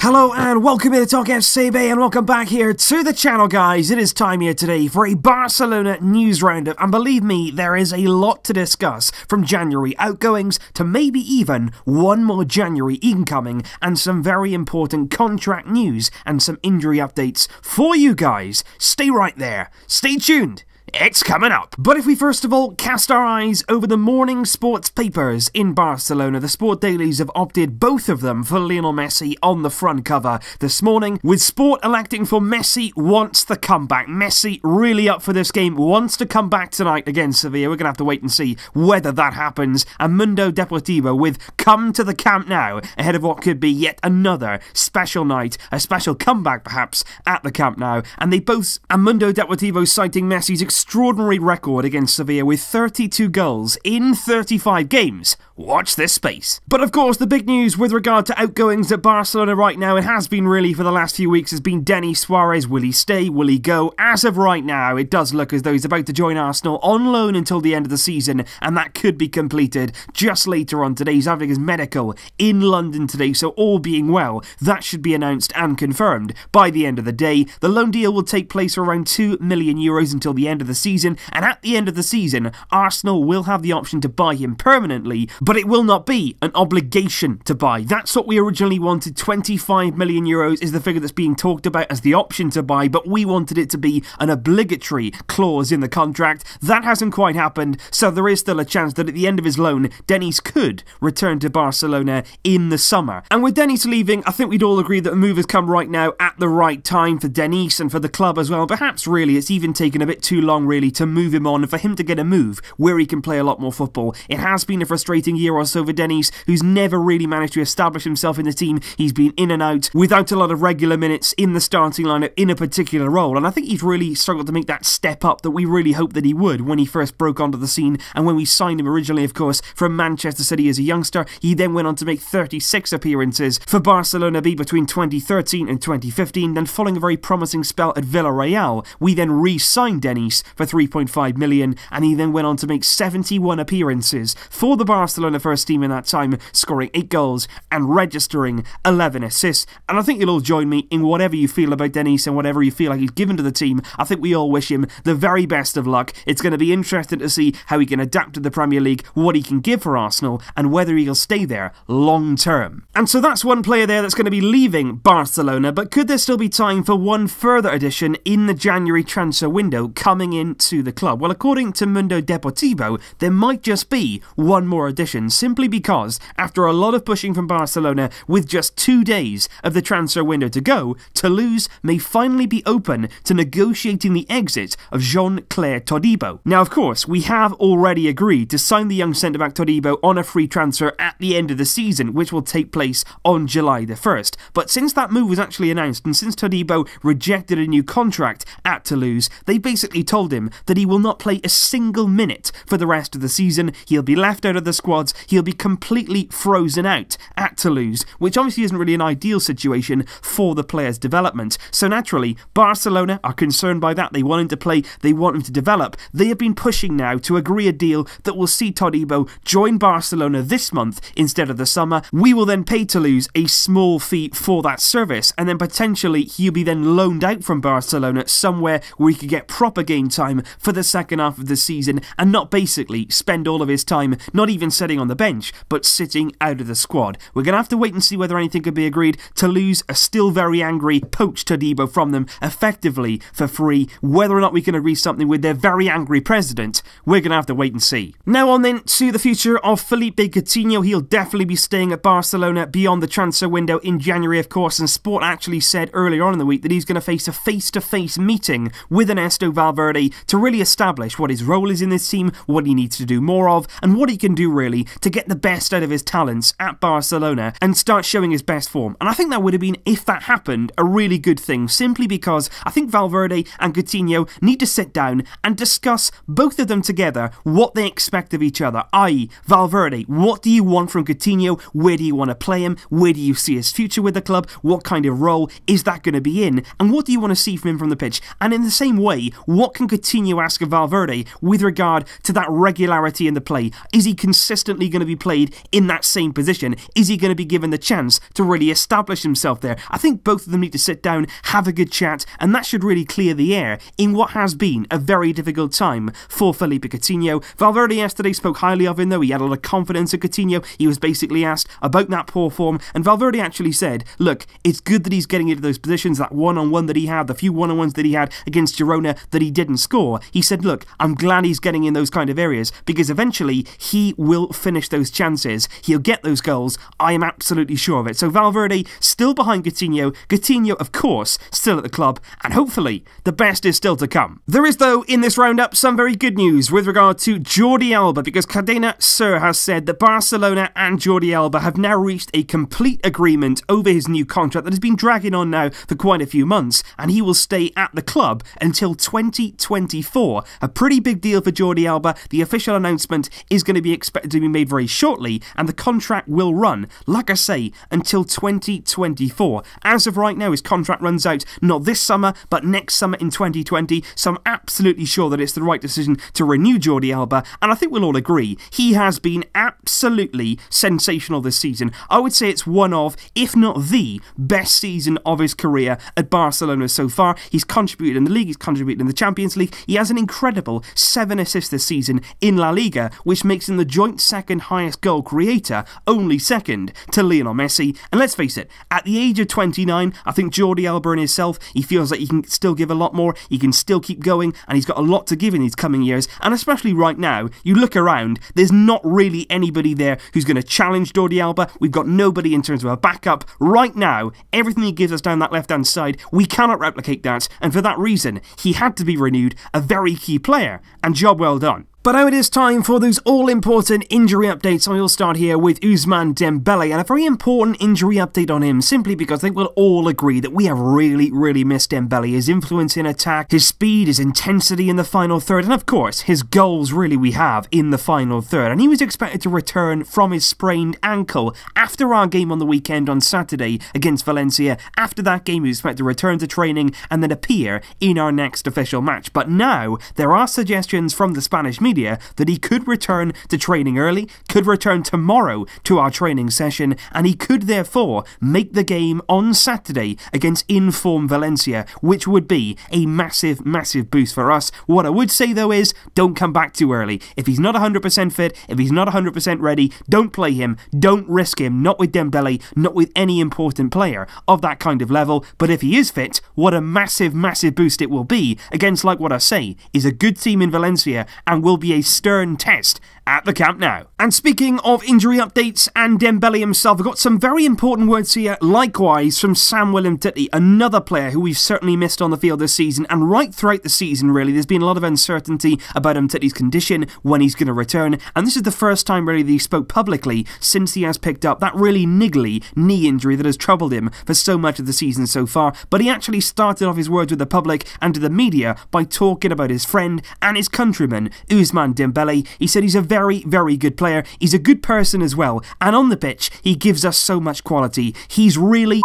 Hello and welcome here to TalkFCB and welcome back here to the channel, guys. It is time here today for a Barcelona news roundup, and believe me, there is a lot to discuss, from January outgoings to maybe even one more January incoming, and some very important contract news and some injury updates for you guys. Stay right there, stay tuned. It's coming up. But if we first of all cast our eyes over the morning sports papers in Barcelona, the sport dailies have opted, both of them, for Lionel Messi on the front cover this morning, with Sport electing for Messi wants the comeback. Messi really up for this game, wants to come back tonight against Sevilla. We're going to have to wait and see whether that happens. And Mundo Deportivo with come to the Camp Nou, ahead of what could be yet another special night, a special comeback perhaps, at the Camp Nou. And they both, and Mundo Deportivo citing Messi's extraordinary record against Sevilla with 32 goals in 35 games. Watch this space. But of course, the big news with regard to outgoings at Barcelona right now, it has been really for the last few weeks, has been Denis Suárez. Will he stay? Will he go? As of right now, it does look as though he's about to join Arsenal on loan until the end of the season, and that could be completed just later on today. He's having his medical in London today, so all being well, that should be announced and confirmed by the end of the day. The loan deal will take place for around €2 million until the end of the season, and at the end of the season, Arsenal will have the option to buy him permanently, but it will not be an obligation to buy. That's what we originally wanted. €25 million is the figure that's being talked about as the option to buy, but we wanted it to be an obligatory clause in the contract. That hasn't quite happened, so there is still a chance that at the end of his loan, Denis could return to Barcelona in the summer. And with Denis leaving, I think we'd all agree that the move has come right now at the right time for Denis and for the club as well. Perhaps really it's even taken a bit too long really to move him on and for him to get a move where he can play a lot more football. It has been a frustrating year or so for Denis, who's never really managed to establish himself in the team. He's been in and out without a lot of regular minutes in the starting lineup in a particular role, and I think he's really struggled to make that step up that we really hoped that he would when he first broke onto the scene, and when we signed him originally, of course, from Manchester City as a youngster. He then went on to make 36 appearances for Barcelona B between 2013 and 2015, then following a very promising spell at Villarreal, we then re-signed Denis for €3.5 million, and he then went on to make 71 appearances for the Barcelona first team in that time, scoring 8 goals and registering 11 assists. And I think you'll all join me in whatever you feel about Denis and whatever you feel like he's given to the team. I think we all wish him the very best of luck. It's going to be interesting to see how he can adapt to the Premier League, what he can give for Arsenal, and whether he'll stay there long term. And so that's one player there that's going to be leaving Barcelona, but could there still be time for one further addition in the January transfer window coming into the club? Well, according to Mundo Deportivo, there might just be one more addition, simply because after a lot of pushing from Barcelona, with just 2 days of the transfer window to go, Toulouse may finally be open to negotiating the exit of Jean-Clair Todibo. Now, of course, we have already agreed to sign the young centre-back Todibo on a free transfer at the end of the season, which will take place on July the 1st. But since that move was actually announced, and since Todibo rejected a new contract at Toulouse, they basically told him that he will not play a single minute for the rest of the season. He'll be left out of the squads. He'll be completely frozen out at Toulouse, which obviously isn't really an ideal situation for the player's development. So naturally, Barcelona are concerned by that. They want him to play, they want him to develop. They have been pushing now to agree a deal that will see Todibo join Barcelona this month instead of the summer. We will then pay Toulouse a small fee for that service, and then potentially he'll be then loaned out from Barcelona somewhere where he could get proper game time for the second half of the season and not basically spend all of his time not even sitting on the bench, but sitting out of the squad. We're going to have to wait and see whether anything could be agreed. Toulouse are still very angry, poached Todibo from them effectively for free. Whether or not we can agree something with their very angry president, we're going to have to wait and see. Now on then to the future of Philippe Coutinho. He'll definitely be staying at Barcelona beyond the transfer window in January, of course, and Sport actually said earlier on in the week that he's going to face a face-to-face meeting with Ernesto Valverde Valverde to really establish what his role is in this team, what he needs to do more of, and what he can do really to get the best out of his talents at Barcelona and start showing his best form. And I think that would have been, if that happened, a really good thing, simply because I think Valverde and Coutinho need to sit down and discuss, both of them together, what they expect of each other, i.e. Valverde, what do you want from Coutinho, where do you want to play him, where do you see his future with the club, what kind of role is that going to be in, and what do you want to see from him from the pitch? And in the same way, what can Coutinho ask of Valverde with regard to that regularity in the play? Is he consistently going to be played in that same position? Is he going to be given the chance to really establish himself there? I think both of them need to sit down, have a good chat, and that should really clear the air in what has been a very difficult time for Philippe Coutinho. Valverde yesterday spoke highly of him though. He had a lot of confidence in Coutinho. He was basically asked about that poor form, and Valverde actually said, look, it's good that he's getting into those positions, that one-on-one that he had, the few one-on-ones that he had against Girona that he didn't score. He said, look, I'm glad he's getting in those kind of areas, because eventually he will finish those chances. He'll get those goals. I am absolutely sure of it. So Valverde still behind Coutinho. Coutinho, of course, still at the club, and hopefully the best is still to come. There is, though, in this roundup, some very good news with regard to Jordi Alba, because Cadena Ser has said that Barcelona and Jordi Alba have now reached a complete agreement over his new contract that has been dragging on now for quite a few months, and he will stay at the club until 2024. A pretty big deal for Jordi Alba. The official announcement is going to be expected to be made very shortly, and the contract will run, like I say, until 2024. As of right now, his contract runs out not this summer, but next summer in 2020, so I'm absolutely sure that it's the right decision to renew Jordi Alba, and I think we'll all agree, he has been absolutely sensational this season. I would say it's one of, if not the, best season of his career at Barcelona so far. He's contributed in the league, he's contributed in the Champions League, he has an incredible 7 assists this season in La Liga, which makes him the joint second highest goal creator, only second to Lionel Messi. And let's face it, at the age of 29, I think Jordi Alba in himself, he feels like he can still give a lot more, he can still keep going, and he's got a lot to give in these coming years. And especially right now, you look around, there's not really anybody there who's going to challenge Jordi Alba. We've got nobody in terms of a backup. Right now, everything he gives us down that left-hand side, we cannot replicate that, and for that reason, he had to be renewed, a very key player, and job well done. But now it is time for those all-important injury updates. I will start here with Ousmane Dembele, and a very important injury update on him, simply because I think we'll all agree that we have really missed Dembele. His influence in attack, his speed, his intensity in the final third, and of course, his goals really we have in the final third. And he was expected to return from his sprained ankle after our game on the weekend on Saturday against Valencia. After that game, he was expected to return to training and then appear in our next official match. But now, there are suggestions from the Spanish media that he could return to training early, could return tomorrow to our training session, and he could therefore make the game on Saturday against in-form Valencia, which would be a massive boost for us. What I would say though is, don't come back too early. If he's not 100% fit, if he's not 100% ready, don't play him, don't risk him, not with Dembele, not with any important player of that kind of level. But if he is fit, what a massive boost it will be against, like what I say, is a good team in Valencia and will be a stern test at the Camp Nou. And speaking of injury updates and Dembele himself, I've got some very important words here, likewise from Samuel Umtiti, another player who we've certainly missed on the field this season, and right throughout the season really, there's been a lot of uncertainty about Umtiti's condition, when he's going to return, and this is the first time really that he spoke publicly since he has picked up that really niggly knee injury that has troubled him for so much of the season so far. But he actually started off his words with the public and to the media by talking about his friend and his countryman, Ousmane Dembele. He said he's a very good player, he's a good person as well, and on the pitch he gives us so much quality. He's really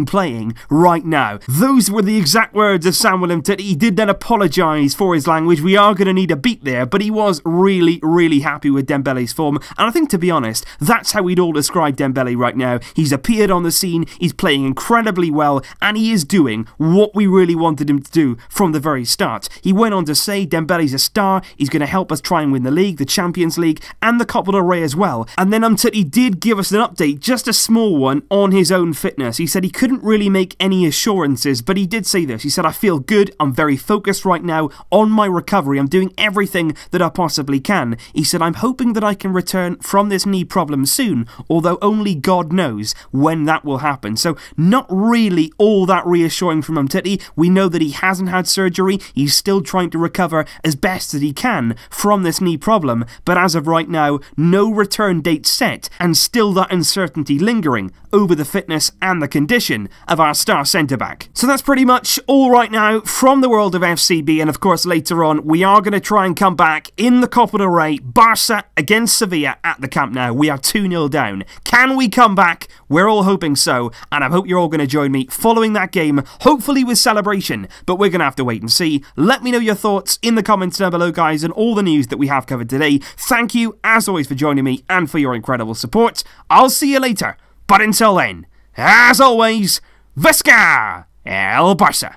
playing right now. Those were the exact words of Samuel Umtiti. He did then apologise for his language. We are going to need a beat there, but he was really happy with Dembele's form, and I think, to be honest, that's how we'd all describe Dembele right now. He's appeared on the scene, he's playing incredibly well, and he is doing what we really wanted him to do from the very start. He went on to say Dembele's a star, he's going to help us try and win the league, the Champions League, and the Copa del Rey as well. And then Umtiti did give us an update, just a small one, on his own fitness. He said he could couldn't really make any assurances, but he did say this. He said, I feel good, I'm very focused right now on my recovery, I'm doing everything that I possibly can. He said, I'm hoping that I can return from this knee problem soon, although only God knows when that will happen. So not really all that reassuring from Umtiti. We know that he hasn't had surgery, he's still trying to recover as best as he can from this knee problem, but as of right now, no return date set, and still that uncertainty lingering over the fitness and the condition of our star centre-back. So that's pretty much all right now from the world of FCB, and of course later on we are going to try and come back in the Copa del Rey, Barça against Sevilla at the Camp Nou. We are 2-0 down. Can we come back? We're all hoping so, and I hope you're all going to join me following that game, hopefully with celebration, but we're going to have to wait and see. Let me know your thoughts in the comments down below, guys, and all the news that we have covered today. Thank you, as always, for joining me and for your incredible support. I'll see you later, but until then, as always, Visca El Barça!